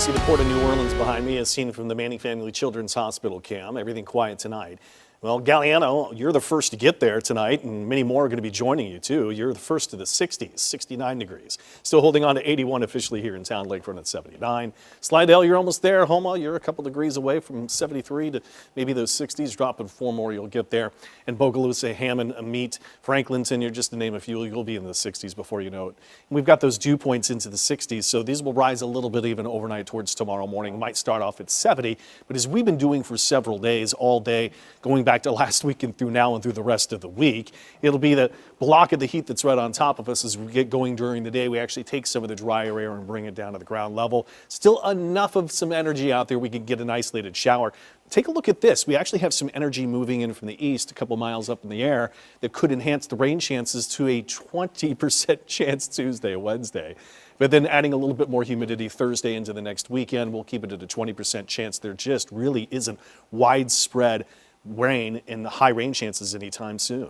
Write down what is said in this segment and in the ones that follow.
See the Port of New Orleans behind me as seen from the Manning Family Children's Hospital cam. Everything quiet tonight. Well, Galliano, you're the first to get there tonight, and many more are going to be joining you, too. You're the first to the 60s, 69 degrees. Still holding on to 81 officially here in town, Lakefront at 79. Slidell, you're almost there. Homa, you're a couple degrees away from 73 to maybe those 60s. Dropping 4 more, you'll get there. And Bogalusa, Hammond, Amite, Franklinton, you're just to name a few, you'll be in the 60s before you know it. And we've got those dew points into the 60s, so these will rise a little bit even overnight towards tomorrow morning. Might start off at 70, but as we've been doing for several days, all day, going back to last week and through now and through the rest of the week, it'll be the block of the heat that's right on top of us as we get going during the day. We actually take some of the drier air and bring it down to the ground level. Still enough of some energy out there we can get an isolated shower. Take a look at this. We actually have some energy moving in from the east a couple miles up in the air that could enhance the rain chances to a 20% chance Tuesday, Wednesday. But then adding a little bit more humidity Thursday into the next weekend, we'll keep it at a 20% chance. There just really isn't widespread rain and the high rain chances anytime soon.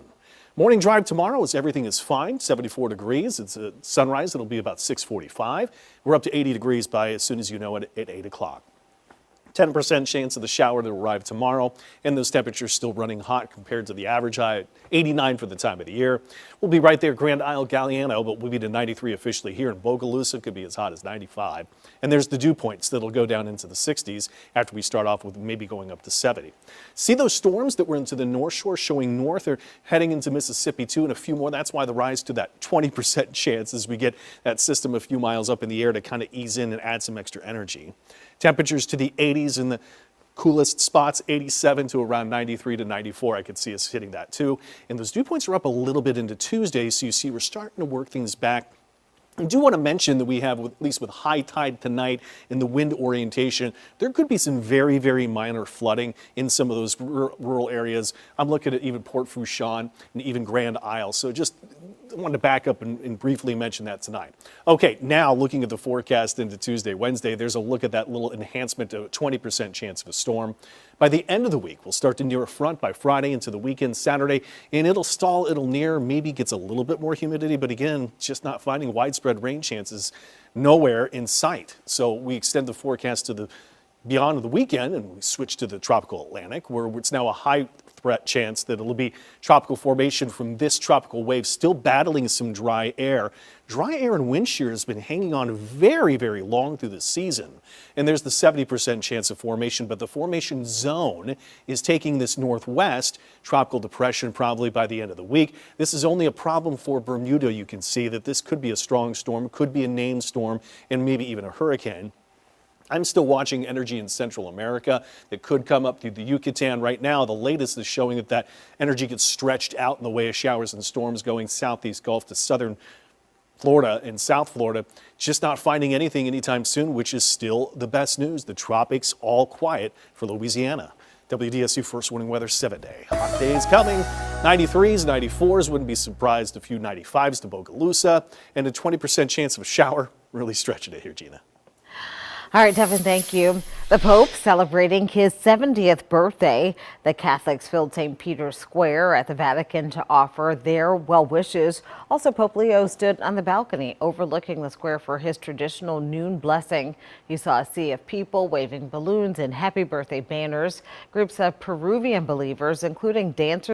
Morning drive tomorrow as everything is fine, 74 degrees. It's a sunrise. It'll be about 6:45. We're up to 80 degrees by as soon as you know it at 8 o'clock. 10% chance of the shower to arrive tomorrow, and those temperatures still running hot compared to the average high at 89 for the time of the year. We'll be right there, Grand Isle, Galliano, but we'll be to 93 officially here in Bogalusa. Could be as hot as 95. And there's the dew points that'll go down into the 60s after we start off with maybe going up to 70. See those storms that were into the North Shore showing north or heading into Mississippi too, and a few more. That's why the rise to that 20% chance as we get that system a few miles up in the air to kind of ease in and add some extra energy. Temperatures to the 80s in the coolest spots, 87 to around 93 to 94. I could see us hitting that too. And those dew points are up a little bit into Tuesday, so you see we're starting to work things back. I do want to mention that we have, at least with high tide tonight and the wind orientation, there could be some very, very minor flooding in some of those rural areas. I'm looking at even Port Fourchon and even Grand Isle. So just wanted to back up and briefly mention that tonight. Okay, now looking at the forecast into Tuesday, Wednesday, there's a look at that little enhancement to a 20% chance of a storm. By the end of the week, we'll start to near a front by Friday into the weekend Saturday, and it'll stall, it'll near, maybe gets a little bit more humidity, but again, just not finding widespread rain chances nowhere in sight. So we extend the forecast to the beyond the weekend, and we switch to the tropical Atlantic, where it's now a high threat chance that it'll be tropical formation from this tropical wave, still battling some dry air. Dry air and wind shear has been hanging on very, very long through the season. And there's the 70% chance of formation, but the formation zone is taking this northwest tropical depression probably by the end of the week. This is only a problem for Bermuda. You can see that this could be a strong storm, could be a named storm, and maybe even a hurricane. I'm still watching energy in Central America that could come up through the Yucatan. Right now, the latest is showing that that energy gets stretched out in the way of showers and storms going southeast Gulf to southern Florida and South Florida. Just not finding anything anytime soon, which is still the best news. The tropics all quiet for Louisiana. WDSU First Warning Weather 7-day. Hot days coming. 93s, 94s. Wouldn't be surprised. A few 95s to Bogalusa. And a 20% chance of a shower. Really stretching it here, Gina. All right, Devin, thank you. The Pope celebrating his 70th birthday. The Catholics filled St. Peter's Square at the Vatican to offer their well wishes. Also, Pope Leo stood on the balcony overlooking the square for his traditional noon blessing. You saw a sea of people waving balloons and happy birthday banners. Groups of Peruvian believers, including dancers,